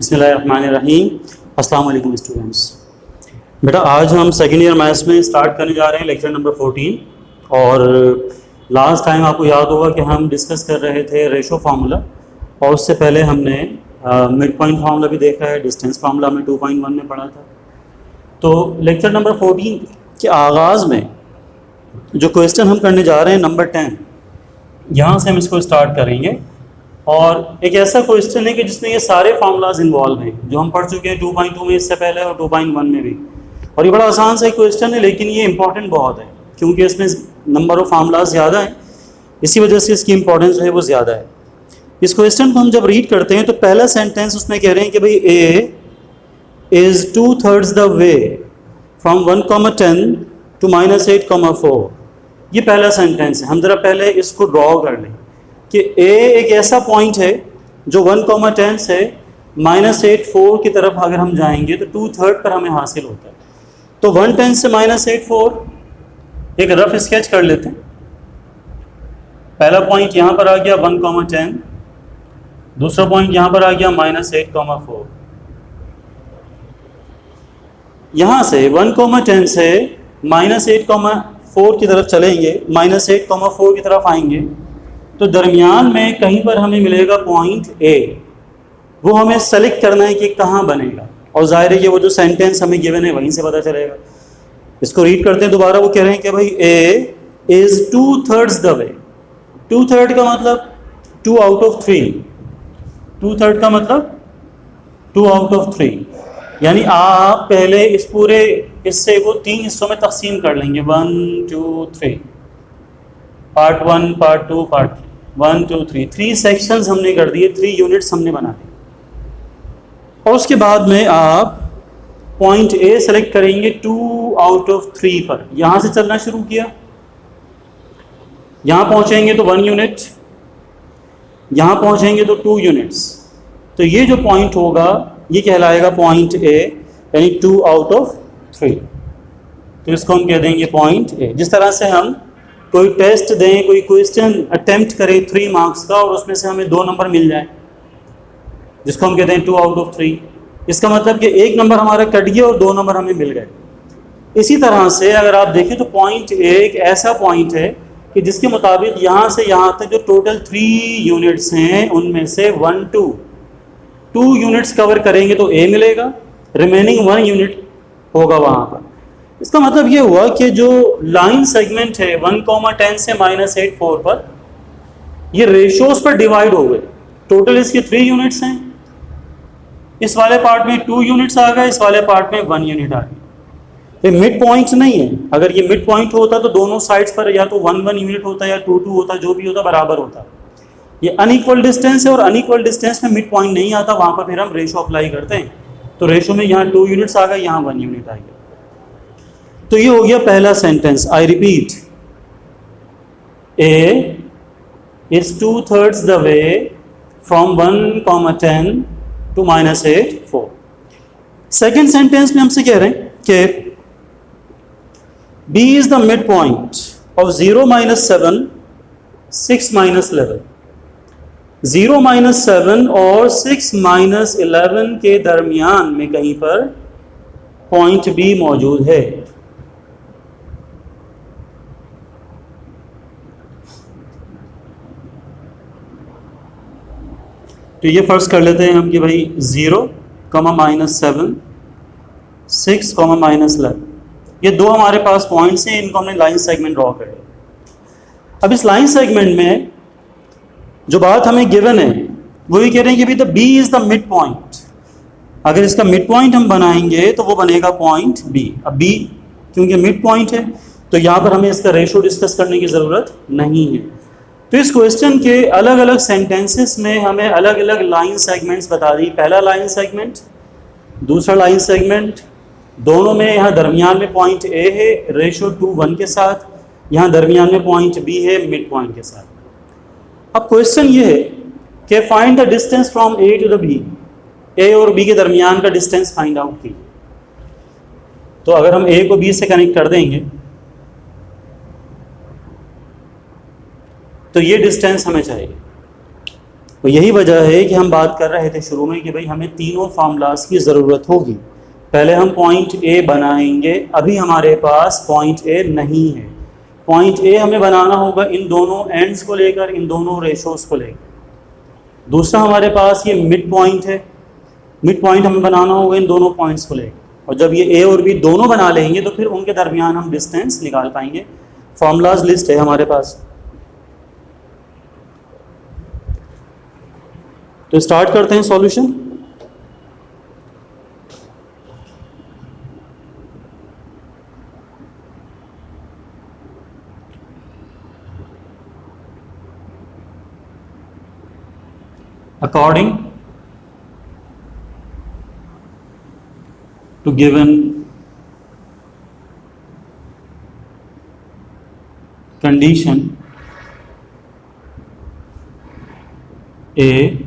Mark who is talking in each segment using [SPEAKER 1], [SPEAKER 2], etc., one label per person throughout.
[SPEAKER 1] बिस्मिल्लाहिर्रहमानिर्रहीम। अस्सलाम वालेकुम स्टूडेंट्स। बेटा आज हम सेकेंड ईयर मैथ्स में स्टार्ट करने जा रहे हैं लेक्चर नंबर 14। और लास्ट टाइम आपको याद होगा कि हम डिस्कस कर रहे थे रेशो फार्मूला, और उससे पहले हमने मिड पॉइंट फार्मूला भी देखा है, डिस्टेंस फार्मूला हमने 2.1 में पढ़ा था। तो लेक्चर नंबर 14 के आगाज़ में जो क्वेश्चन हम करने जा रहे हैं नंबर 10, यहाँ से हम इसको स्टार्ट करेंगे। और एक ऐसा क्वेश्चन है कि जिसमें ये सारे फार्मूलाज इन्वॉल्व हैं जो हम पढ़ चुके हैं 2.2 में इससे पहले और 2.1 में भी। और ये बड़ा आसान सा क्वेश्चन है, लेकिन ये इंपॉर्टेंट बहुत है क्योंकि इसमें नंबर ऑफ फार्मूलाज ज़्यादा हैं, इसी वजह से इसकी इंपॉर्टेंस जो है वो ज़्यादा है। इस क्वेश्चन को हम जब रीड करते हैं तो पहला सेंटेंस उसमें कह रहे हैं कि भाई A is 2/3 the way from 1,10 to -8,4। ये पहला सेंटेंस है। हम ज़रा पहले इसको ड्रॉ कर लें कि ए एक ऐसा पॉइंट है जो 1,10 से -8,4 की तरफ अगर हम जाएंगे तो 2/3 पर हमें हासिल होता है। तो 110 से -8,4 एक रफ स्केच कर लेते हैं। पहला पॉइंट यहाँ पर आ गया 1,10, दूसरा पॉइंट यहाँ पर आ गया -8,4। यहाँ से 1,10 से -8,4 की तरफ चलेंगे, -8,4 की तरफ आएंगे तो दरमियान में कहीं पर हमें मिलेगा पॉइंट ए। वो हमें सेलेक्ट करना है कि कहाँ बनेगा, और जाहिर है कि वो जो सेंटेंस हमें गिवन है वहीं से पता चलेगा। इसको रीड करते हैं दोबारा। वो कह रहे हैं कि भाई ए इज़ 2/3 द वे। 2/3 का मतलब 2 out of 3। 2/3 का मतलब 2 out of 3, यानी आप पहले इस पूरे हिस्से को 3 हिस्सों में तकसीम कर लेंगे। 1 2 3, पार्ट 1, पार्ट 2, पार्ट 1 2 3। 3 सेक्शंस हमने कर दिए, 3 यूनिट्स हमने बना दिए। और उसके बाद में आप पॉइंट ए सेलेक्ट करेंगे 2 out of 3 पर। यहाँ से चलना शुरू किया, यहाँ पहुँचेंगे तो 1 यूनिट, यहाँ पहुँचेंगे तो 2 यूनिट्स। तो ये जो पॉइंट होगा ये कहलाएगा पॉइंट ए, यानी 2 out of 3। तो इसको हम कह देंगे पॉइंट ए। जिस तरह से हम कोई टेस्ट दें, कोई क्वेश्चन अटेम्प्ट करें 3 मार्क्स का, और उसमें से हमें 2 नंबर मिल जाए, जिसको हम कहते हैं 2 out of 3। इसका मतलब कि 1 नंबर हमारा कट गया और 2 नंबर हमें मिल गए। इसी तरह से अगर आप देखें तो पॉइंट ए एक ऐसा पॉइंट है कि जिसके मुताबिक यहाँ से यहाँ तक जो टोटल 3 यूनिट्स हैं उनमें से 2 यूनिट्स कवर करेंगे तो ए मिलेगा, रिमेनिंग 1 यूनिट होगा वहाँ पर। इसका मतलब ये हुआ कि जो लाइन सेगमेंट है 1,10 से -8,4 पर, ये रेशोज पर डिवाइड हो गए। टोटल इसके 3 यूनिट्स हैं, इस वाले पार्ट में 2 यूनिट्स आ गए, इस वाले पार्ट में 1 यूनिट आ गई। ये मिड पॉइंट नहीं है। अगर ये मिड पॉइंट होता तो दोनों साइड्स पर या तो 1 यूनिट होता या 2 होता, जो भी होता बराबर होता। ये अनइक्वल डिस्टेंस है और अनइक्वल डिस्टेंस में मिड पॉइंट नहीं आता, वहाँ पर फिर हम रेशो अप्लाई करते हैं। तो रेशो में यहाँ 2 यूनिट्स आ गए, यहाँ 1 यूनिट आ गया। तो ये हो गया पहला sentence. I repeat, A is 2/3 the way from 1,10 to -8,4। Second sentence में हमसे कह रहे हैं कि B is the mid point of 0 - 7 6 - 11। 0 - 7 और 6 - 11 के दरमियान में कहीं पर पॉइंट बी मौजूद है। तो ये फर्ज कर लेते हैं हम कि भाई 0, -7, 6, -11, ये 2 हमारे पास पॉइंट्स हैं। इनको हमने लाइन सेगमेंट ड्रॉ कर लिया। अब इस लाइन सेगमेंट में जो बात हमें गिवन है वो ये कह रहे हैं कि भाई the B is the mid point. अगर इसका मिड पॉइंट हम बनाएंगे तो वो बनेगा पॉइंट बी। अब बी क्योंकि मिड पॉइंट है तो यहाँ पर हमें इसका रेशो डिस्कस करने की ज़रूरत नहीं है। तो इस क्वेश्चन के अलग अलग सेंटेंसेस में हमें अलग अलग लाइन सेगमेंट्स बता दी। पहला लाइन सेगमेंट, दूसरा लाइन सेगमेंट, दोनों में यहाँ दरमियान में पॉइंट ए है रेशो 2:1 के साथ, यहाँ दरमियान में पॉइंट बी है मिड पॉइंट के साथ। अब क्वेश्चन ये है कि find the distance from A to the B. A और बी के दरमियान का डिस्टेंस फाइंड आउट कीजिए। तो अगर हम ए को बी से कनेक्ट कर देंगे तो ये डिस्टेंस हमें चाहिए। तो यही वजह है कि हम बात कर रहे थे शुरू में कि भाई हमें तीनों फार्मूलाज की ज़रूरत होगी। पहले हम पॉइंट ए बनाएंगे, अभी हमारे पास पॉइंट ए नहीं है। पॉइंट ए हमें बनाना होगा इन दोनों एंड्स को लेकर, इन दोनों रेशोज को लेकर। दूसरा हमारे पास ये मिड पॉइंट है, मिड पॉइंट हमें बनाना होगा इन दोनों पॉइंट्स को लेकर। और जब ये ए और बी दोनों बना लेंगे तो फिर उनके दरमियान हम डिस्टेंस निकाल पाएंगे। फार्मूलाज लिस्ट है हमारे पास। तो स्टार्ट करते हैं solution. According to given condition A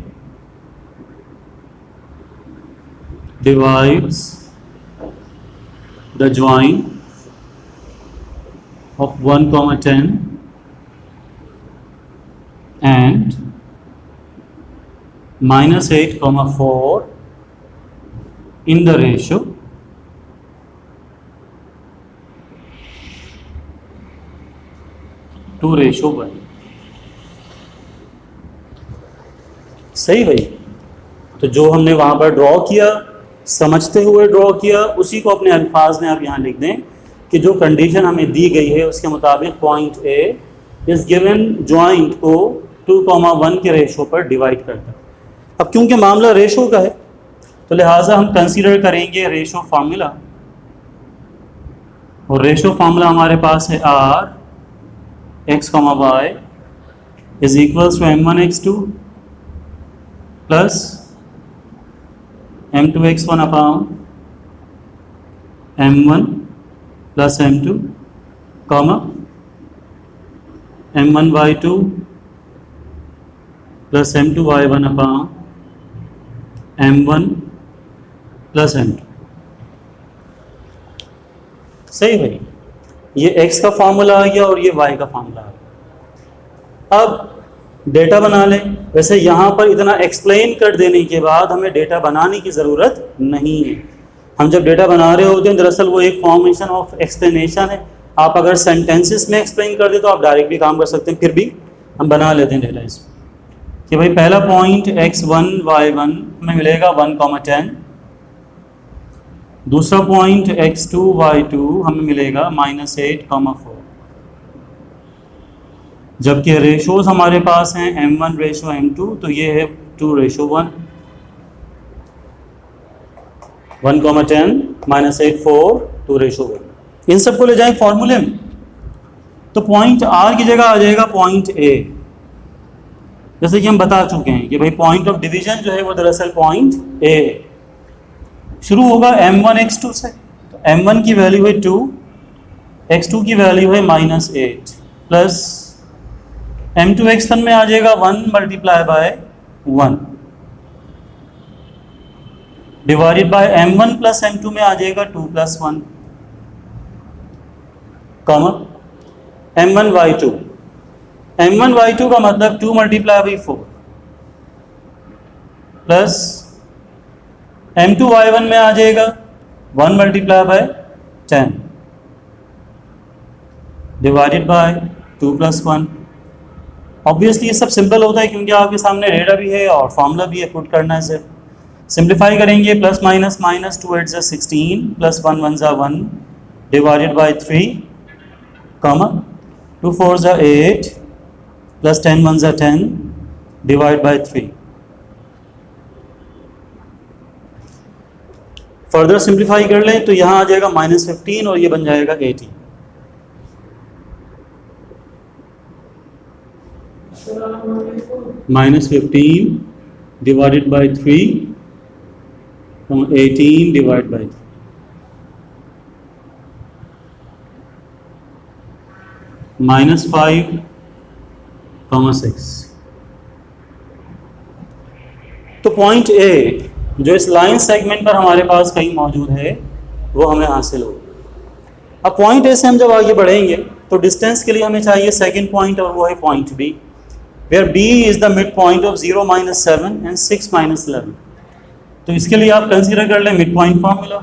[SPEAKER 1] divides the join of 1,10 and -8,4 in the ratio 2:1। सही भाई। तो जो हमने वहां पर ड्रॉ किया, समझते हुए ड्रॉ किया, उसी को अपने अल्फाज में आप यहाँ लिख दें कि जो कंडीशन हमें दी गई है उसके मुताबिक पॉइंट ए इस गिवन जॉइंट को 2,1 के रेशो पर डिवाइड करता है। अब क्योंकि मामला रेशो का है तो लिहाजा हम कंसीडर करेंगे रेशो फार्मूला, और रेशो फार्मूला हमारे पास है are x, y is equals to m1 x2 plus m2 x1 upon m1 plus m2 comma m1 y2 plus m2 y1 upon m1 plus m2। सही भाई, ये x का formula आ गया और ये y का फार्मूला आ गया। अब डेटा बना लें। वैसे यहाँ पर इतना एक्सप्लेन कर देने के बाद हमें डेटा बनाने की ज़रूरत नहीं है। हम जब डेटा बना रहे होते हैं दरअसल वो एक फॉर्मेशन ऑफ एक्सप्लेनेशन है। आप अगर सेंटेंसेस में एक्सप्लेन कर दे तो आप डायरेक्ट भी काम कर सकते हैं, फिर भी हम बना लेते हैं डेटा इसमें कि भाई पहला पॉइंट x1 y1 में मिलेगा 1,10, दूसरा पॉइंट x2 y2 हमें मिलेगा -8,4। जबकि रेशोज हमारे पास हैं m1 रेशो m2, तो ये है 2:1। 1,10 -8,4 2:1। इन सबको ले जाएं फॉर्मूले में तो पॉइंट r की जगह आ जाएगा पॉइंट a। जैसे कि हम बता चुके हैं कि भाई पॉइंट ऑफ डिवीजन जो है वो दरअसल पॉइंट a है। शुरू होगा m1 x2 से, तो m1 की वैल्यू है 2, x2 की वैल्यू है -8 प्लस m2 x1 में आ जाएगा 1 × 1 divided by m1 plus m2 में आ जाएगा 2 + 1 comma m1 y2। m1 y2 का मतलब 2 × 4 प्लस m2 y1 में आ जाएगा 1 × 10 डिवाइडेड बाय 2 + 1। ऑब्वियसली ये सब सिंपल होता है क्योंकि आपके सामने डेटा भी है और फॉर्मूला भी है, पुट करना है। सिर्फ सिंप्लीफाई करेंगे, plus minus minus 2 8 16 plus 1 1 1 divided by 3 comma 2 4 8 plus 10 1 10 divide by 3। Further simplify कर लें तो यहाँ आ जाएगा -15 और ये बन जाएगा 18। -15 डिवाइडेड बाय 3 18 डिवाइड बाय -5,6। तो पॉइंट ए जो इस लाइन सेगमेंट पर हमारे पास कहीं मौजूद है वो हमें हासिल हो। अब पॉइंट ए से हम जब आगे बढ़ेंगे तो डिस्टेंस के लिए हमें चाहिए सेकंड पॉइंट और वो है point B. where B is the midpoint of 0 minus 7 and 6 minus 11. तो इसके लिए आप कंसीडर कर लें mid point formula.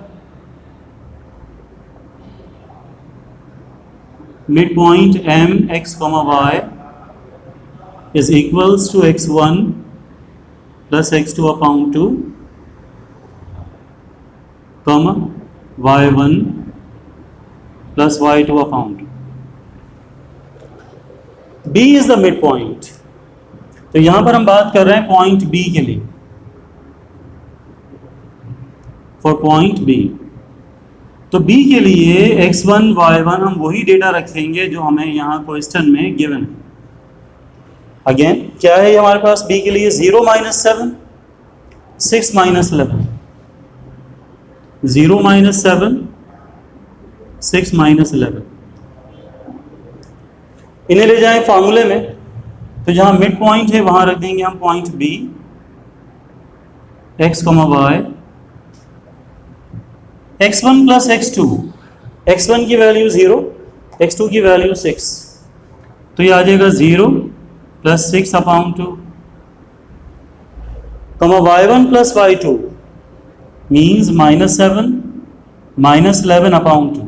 [SPEAKER 1] Mid point m x, y is equals to x1 plus x2 upon 2, comma y1 plus y2 upon 2. B is the midpoint. तो यहां पर हम बात कर रहे हैं पॉइंट B के लिए. फॉर पॉइंट B, तो B के लिए x1 y1 हम वही डेटा रखेंगे जो हमें यहां क्वेश्चन में गिवन है. अगेन क्या है हमारे पास B के लिए? 0 minus 7, 6 minus 11. 0 minus 7, 6 minus 11. इन्हें ले जाएं फॉर्मूले में, तो जहां मिड पॉइंट है वहां रख देंगे हम point B, x, y, x1 plus x2. x1 की वैल्यू 0, x2 की वैल्यू 6, तो ये आ जाएगा 0 प्लस 6 अपॉन 2, कमा y1 plus y2 means minus 7 minus 11 upon 2.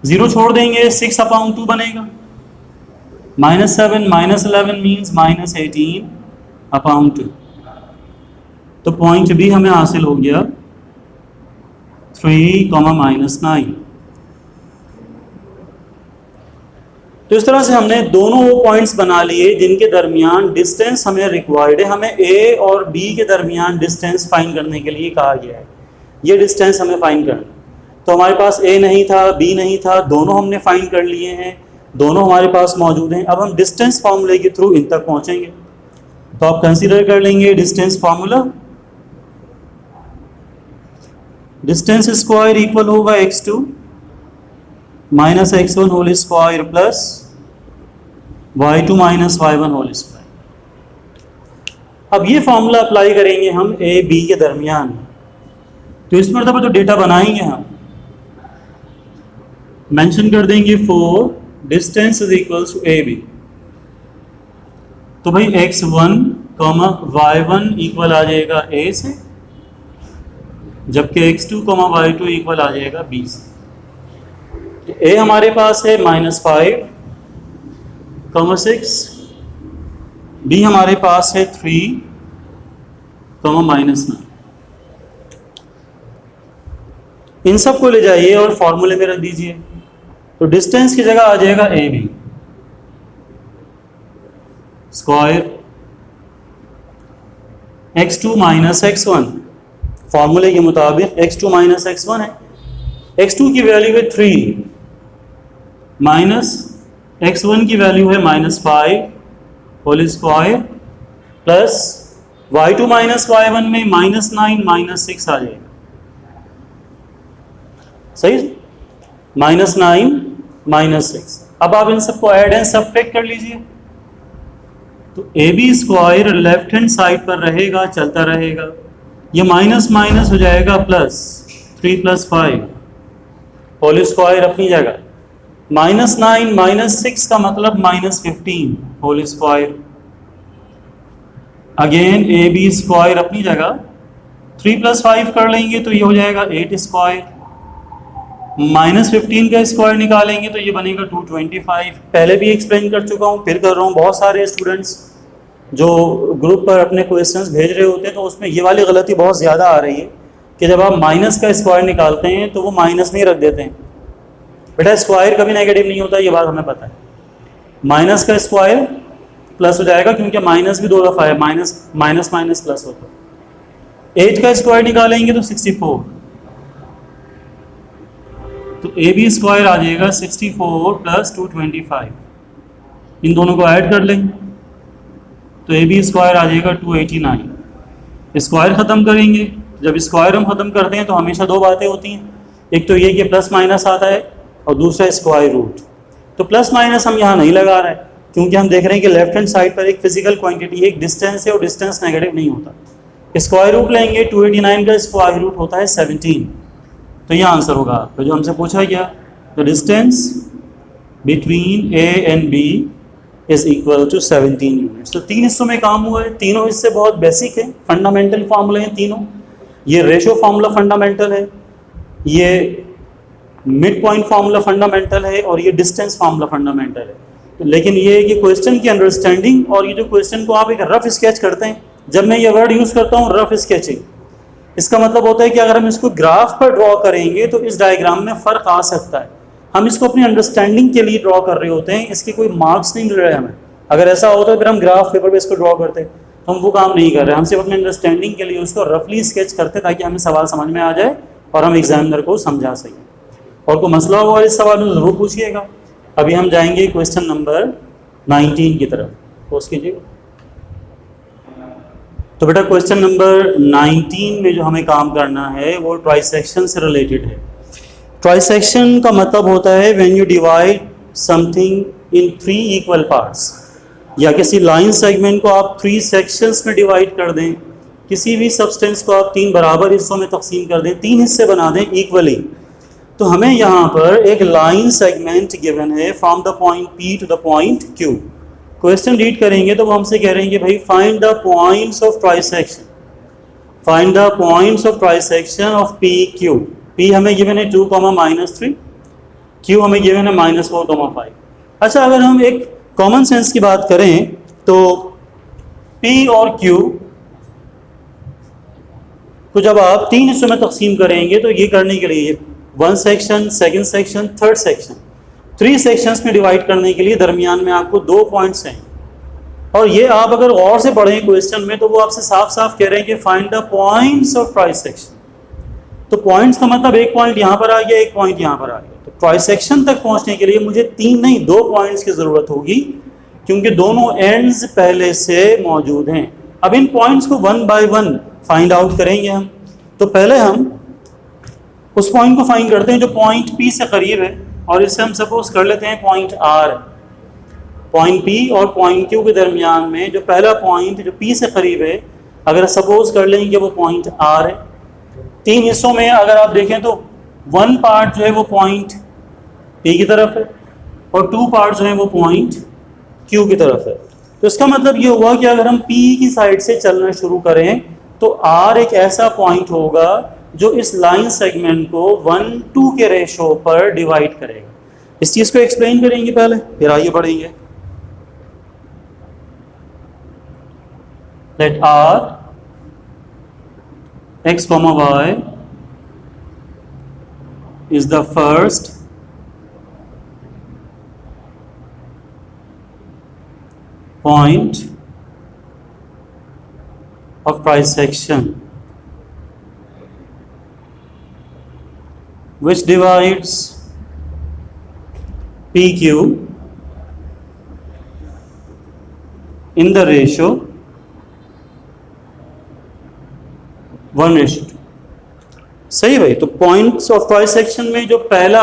[SPEAKER 1] Zero छोड़ देंगे, 6 अपॉन 2 बनेगा. Minus 7 minus 11 means minus 18 upon 2. तो पॉइंट भी हमें हासिल हो गया 3, -9. तो इस तरह से हमने दोनों वो पॉइंट्स बना लिए जिनके दरमियान डिस्टेंस हमें रिक्वायर्ड है. हमें A और B के दरमियान डिस्टेंस फाइंड करने के लिए कहा गया है. ये डिस्टेंस हमें फाइंड करना. तो हमारे पास A नहीं था, B नहीं था, दोनों हमने फाइंड कर लिए हैं, दोनों हमारे पास मौजूद हैं. अब हम डिस्टेंस फार्मूले के थ्रू इन तक पहुंचेंगे. तो आप कंसीडर कर लेंगे distance formula. Distance square equal होगा x2 minus x1 whole square plus y2 minus y1 whole square. अब ये फॉर्मूला अप्लाई करेंगे हम A B के दरमियान. तो इस मरतबा तो डेटा बनाएंगे हम, मेंशन कर देंगे for distance is equals to AB. तो भाई x1, y1 इक्वल आ जाएगा A से, जबकि x2, y2 इक्वल आ जाएगा B से. तो A हमारे पास है -5, -6, B हमारे पास है 3, -9. इन सब को ले जाइए और फॉर्मूले में रख दीजिए. तो डिस्टेंस की जगह आ जाएगा AB square x2 minus x1. फॉर्मूले के मुताबिक x2 माइनस x1 है. x2 की वैल्यू है 3 माइनस x1 की वैल्यू है -5 whole square plus y2 minus y1 में -9 -6 आ जाएगा. सही, -9 -6. अब आप इन सबको ऐड एंड सब्ट्रैक्ट कर लीजिए. तो AB square left hand side पर रहेगा, चलता रहेगा. ये माइनस माइनस हो जाएगा प्लस 3 + 5 होल स्क्वायर अपनी जगह. -9 -6 का मतलब -15 whole square. Again AB square अपनी जगह. 3 + 5 कर लेंगे तो ये हो जाएगा 8 स्क्वायर. -15 का स्क्वायर निकालेंगे तो ये बनेगा 225. पहले भी एक्सप्लेन कर चुका हूँ, फिर कर रहा हूँ. बहुत सारे स्टूडेंट्स जो ग्रुप पर अपने क्वेश्चंस भेज रहे होते हैं तो उसमें ये वाली गलती बहुत ज़्यादा आ रही है कि जब आप माइनस का स्क्वायर निकालते हैं तो वो माइनस में ही रख देते हैं. बेटा स्क्वायर कभी नेगेटिव नहीं होता, ये बात हमें पता है. माइनस का स्क्वायर प्लस हो जाएगा क्योंकि माइनस भी 2 दफ़ा है, माइनस प्लस होता है. 8 का स्क्वायर निकालेंगे तो 64. तो AB स्क्वायर आ जाएगा 64 + 225. इन दोनों को ऐड कर लें तो AB स्क्वायर आ जाएगा 289. स्क्वायर ख़त्म करेंगे. जब स्क्वायर हम ख़त्म करते हैं तो हमेशा दो बातें होती हैं. एक तो ये कि प्लस माइनस आता है और दूसरा स्क्वायर रूट. तो प्लस माइनस हम यहाँ नहीं लगा रहे हैं क्योंकि हम देख रहे हैं कि लेफ्ट हैंड साइड पर एक फिजिकल क्वांटिटी है, एक डिस्टेंस है और डिस्टेंस नेगेटिव नहीं होता. स्क्वायर रूट लेंगे, 289 का स्क्वायर रूट होता है 17. तो यह आंसर होगा आपका जो हमसे पूछा गया the distance between A and B is equal to 17 units. तो 3 हिस्सों में काम हुआ है, तीनों हिस्से बहुत बेसिक है, फंडामेंटल फार्मूले हैं तीनों। ये रेशो फार्मूला फंडामेंटल है, ये मिड पॉइंट फार्मूला फंडामेंटल है, और ये डिस्टेंस फार्मूला फंडामेंटल है। तो लेकिन ये है कि क्वेश्चन की अंडरस्टैंडिंग और ये जो क्वेश्चन को आप एक रफ स्केच करते हैं, जब मैं ये वर्ड यूज़ करता हूँ रफ स्केचिंग, इसका मतलब होता है कि अगर हम इसको ग्राफ पर ड्रॉ करेंगे तो इस डायग्राम में फ़र्क आ सकता है। हम इसको अपनी अंडरस्टैंडिंग के लिए ड्रॉ कर रहे होते हैं, इसके कोई मार्क्स नहीं मिल रहे हमें। अगर ऐसा होता है फिर हम ग्राफ पेपर पे इसको ड्रॉ करते, तो हम वो काम नहीं कर रहे, हम सिर्फ अपनी अंडरस्टैंडिंग के लिए उसको रफली स्केच करते ताकि हमें सवाल समझ में आ जाए और हम एग्जामिनर को समझा सकें। और कोई मसला हुआ इस सवाल में ज़रूर पूछिएगा। अभी हम जाएंगे क्वेश्चन नंबर 19 की तरफ, पोस्ट कीजिएगा। तो बेटा क्वेश्चन नंबर 19 में जो हमें काम करना है वो ट्राइसेक्शन से रिलेटेड है। ट्राइसेक्शन का मतलब होता है when you divide something in 3 equal parts, या किसी लाइन सेगमेंट को आप 3 सेक्शंस में डिवाइड कर दें, किसी भी सब्सटेंस को आप 3 बराबर हिस्सों में तकसीम कर दें, 3 हिस्से बना दें इक्वली। तो हमें यहाँ पर एक लाइन सेगमेंट गिवन है from the point P to the point Q। Question read करेंगे तो वो हमसे कह रहे हैं कि भाई find the points of trisection, find the points of trisection of PQ। P हमें गिवन है 2, -3, Q हमें गिवन है -4, -5। अच्छा, अगर हम एक कॉमन सेंस की बात करें तो P और Q को जब आप 3 हिस्सों में तकसीम करेंगे तो ये करने के लिए 1 section, 2nd section, 3rd section, 3 sections में डिवाइड करने के लिए दरमियान में आपको 2 पॉइंट्स हैं। और ये आप अगर गौर से पढ़ें क्वेश्चन में तो वो आपसे साफ साफ कह रहे हैं कि find the points of trisection. तो पॉइंट्स का मतलब एक पॉइंट यहाँ पर आ गया, एक पॉइंट यहाँ पर आ गया। तो ट्राइसेक्शन तक पहुँचने के लिए मुझे 3 नहीं 2 पॉइंट्स की ज़रूरत होगी, क्योंकि दोनों एंड्स पहले से मौजूद हैं। अब इन पॉइंट्स को 1 बाय 1 फाइंड आउट करेंगे हम। तो पहले हम उस पॉइंट को फाइंड करते हैं जो पॉइंट P से करीब है, और इससे हम सपोज कर लेते हैं पॉइंट R। पॉइंट P और पॉइंट Q के दरमियान में जो पहला पॉइंट जो P से करीब है, अगर सपोज कर लें कि वो पॉइंट R है। 3 हिस्सों में अगर आप देखें तो 1 पार्ट जो है वो पॉइंट P की तरफ है और 2 पार्ट जो है वो पॉइंट Q की तरफ है। तो इसका मतलब ये हुआ कि अगर हम P की साइड से चलना शुरू करें तो R एक ऐसा पॉइंट होगा जो इस लाइन सेगमेंट को 1:2 के रेशो पर डिवाइड करेगा। इस चीज़ को एक्सप्लेन करेंगे पहले, फिर आगे बढ़ेंगे। Let R x, y is the first point of trisection which divides PQ in the ratio 1:2। सही भाई। तो पॉइंट्स ऑफ ट्राइसेक्शन में जो पहला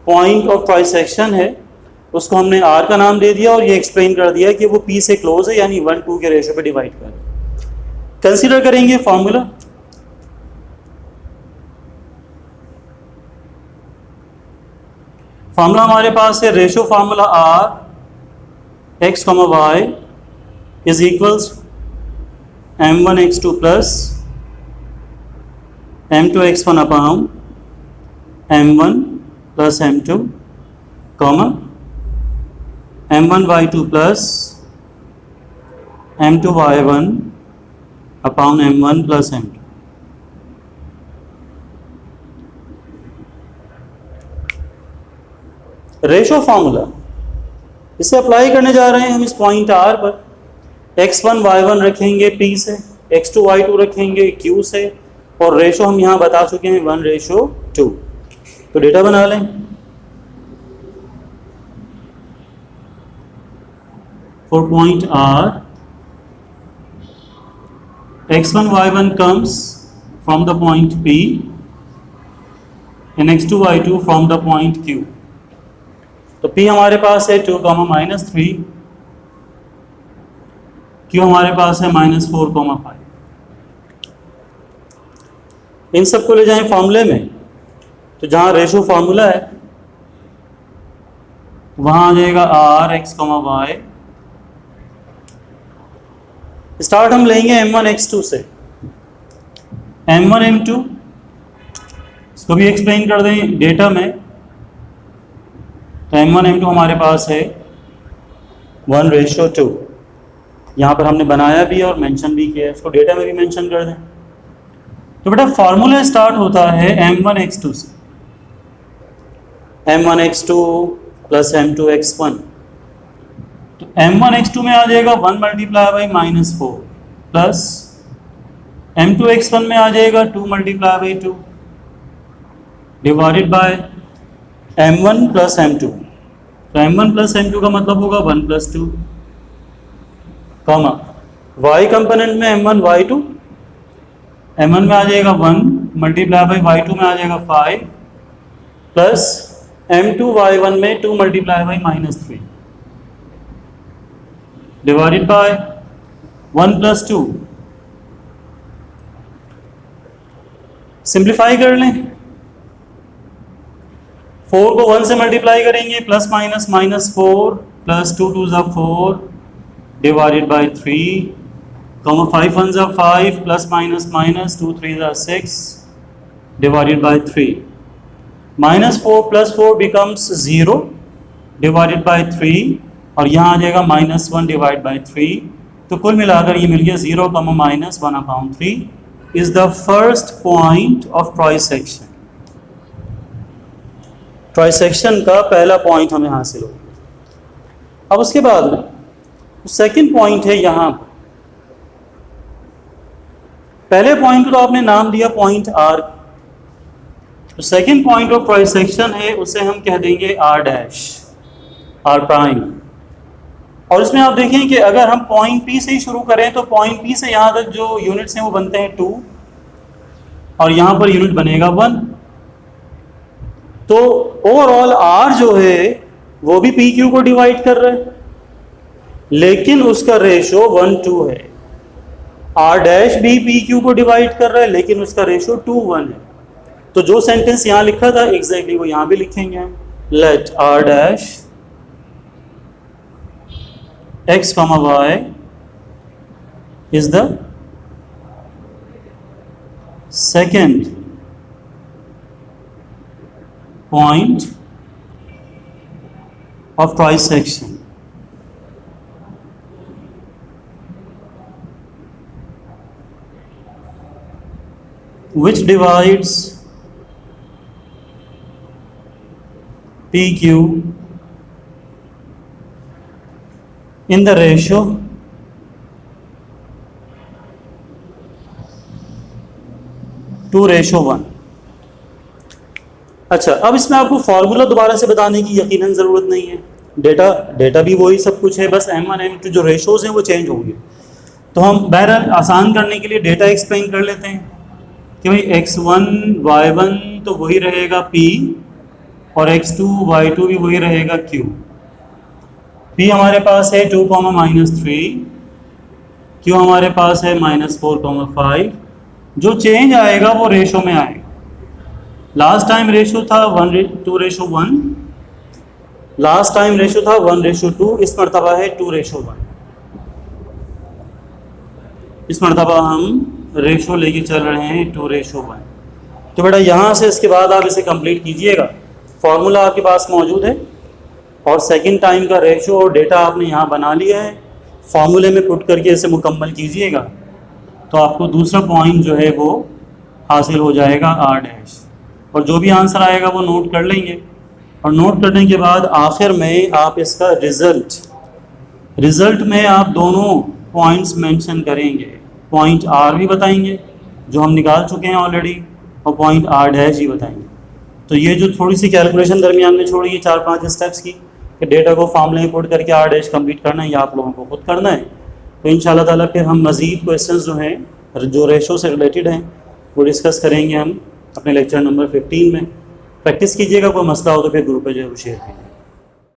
[SPEAKER 1] पॉइंट ऑफ ट्राइसेक्शन है उसको हमने R का नाम दे दिया और ये एक्सप्लेन कर दिया कि वो P से क्लोज है, यानी 1:2 के रेशो पे डिवाइड कर। कंसीडर करेंगे फॉर्मूला। फॉर्मूला हमारे पास है ratio formula R x, y is equals m1x2 plus m2x1 upon m1 plus m2 comma m1y2 plus m2y1 upon m1 plus m2। Ratio formula इसे अप्लाई करने जा रहे हैं हम इस पॉइंट R पर। x1 y1 रखेंगे P से, x2 y2 रखेंगे Q से, और रेशो हम यहाँ बता चुके हैं 1:2। तो डेटा बना लें। For point R x1 y1 comes from the point P and x2 y2 from the point Q। तो P हमारे पास है 2, -3, Q हमारे पास है -4, 5। इन सबको ले जाएं फॉर्मूले में, तो जहाँ रेशो फार्मूला है वहाँ आ जाएगा R x comma y. Start हम लेंगे m1 x2 से। m1 m2 इसको भी एक्सप्लेन कर दें डेटा में। तो m1 m2 हमारे पास है 1:2। यहाँ पर हमने बनाया भी और मेंशन भी किया है, इसको डेटा में भी मेंशन कर दें। तो बेटा फॉर्मूला स्टार्ट होता है m1 x2 से। m1 x2 plus m2 x1। तो m1 x2 में आ जाएगा 1 multiply by -4 plus m2 x1 में आ जाएगा 2 multiply by 2 divided by m1 plus m2। तो m1 प्लस m2 का मतलब होगा 1 प्लस 2 कॉमा y कंपोनेंट में m1 y2। m1 में आ जाएगा 1 मल्टीप्लाई बाई y2 में आ जाएगा 5 प्लस m2 y1 में 2 multiply by -3 divided by 1 plus 2। Simplify कर लें, 4 को 1 से मल्टीप्लाई करेंगे प्लस माइनस -4 प्लस 2 2 ज़ा 4 डिवाइडेड बाय 3 कॉमा 5 1 ज़ा 5 प्लस माइनस 2 3 ज़ा 6 divided by 3 -4 plus 4 becomes 0 divided by 3 और यहाँ आ जाएगा -1 डिवाइड बाय 3। तो कुल मिलाकर ये मिल गया 0 -1/3 is the first point of trisection. Trisection का पहला पॉइंट हमें हासिल हो। अब उसके बाद में सेकंड पॉइंट है यहाँ पर। पहले पॉइंट को तो आपने नाम दिया पॉइंट आर। तो सेकंड पॉइंट ऑफ ट्राइसेक्शन है, उसे हम कह देंगे आर डैश, आर प्राइम। और इसमें आप देखें कि अगर हम पॉइंट पी से ही शुरू करें तो पॉइंट पी से यहाँ तक जो यूनिट्स हैं वो बनते हैं 2 और यहाँ पर यूनिट बनेगा 1। तो ओवरऑल आर जो है वो भी पी क्यू को डिवाइड कर रहा है, लेकिन उसका रेशो 1:2 है। आर डैश भी पी क्यू को डिवाइड कर रहा है, लेकिन उसका रेशो 2:1 है। तो जो सेंटेंस यहाँ लिखा था एग्जैक्टली वो यहाँ भी लिखेंगे हम। Let R dash x, y is the second point of trisection. Which divides PQ in the ratio 2:1। अच्छा, अब इसमें आपको फॉर्मूला दोबारा से बताने की यकीनन ज़रूरत नहीं है। डेटा भी वही सब कुछ है, बस m1 m2 जो रेशोज़ हैं वो चेंज होंगे। तो हम बहरहाल आसान करने के लिए डेटा एक्सप्लेन कर लेते हैं कि भाई x1 y1 तो वही रहेगा p और x2 y2 भी वही रहेगा q। p हमारे पास है 2, -3, q हमारे पास है -4, 5। जो चेंज आएगा वो रेशो में आएगा। लास्ट टाइम रेशो था 1:2:1, लास्ट टाइम रेशो था 1:2, इस मरतबा है 2:1। इस मरतबा हम रेशो लेके चल रहे हैं 2:1। तो बेटा यहाँ से इसके बाद आप इसे कंप्लीट कीजिएगा। फॉर्मूला आपके पास मौजूद है और सेकंड टाइम का रेशो और डेटा आपने यहाँ बना लिया है। फॉर्मूले में पुट करके इसे मुकम्मल कीजिएगा तो आपको दूसरा पॉइंट जो है वो हासिल हो जाएगा आर डैश। और जो भी आंसर आएगा वो नोट कर लेंगे और नोट करने के बाद आखिर में आप इसका रिज़ल्ट में आप दोनों पॉइंट्स मेंशन करेंगे। पॉइंट आर भी बताएंगे जो हम निकाल चुके हैं ऑलरेडी और पॉइंट आर डैश ही बताएंगे। तो ये जो थोड़ी सी कैलकुलेशन दरमियान में छोड़ी है 4-5 स्टेप्स की कि डेटा को फॉर्मूले में पुट करके आर डैश कंप्लीट करना है, या आप लोगों को खुद करना है। तो इंशाल्लाह ताला फिर हम मज़ीद क्वेश्चंस जो हैं जो रेशो से रिलेटेड हैं वो डिस्कस करेंगे हम अपने लेक्चर नंबर 15 में। प्रैक्टिस कीजिएगा, कोई मसला हो तो फिर ग्रुप पे जो है वो शेयर कीजिए।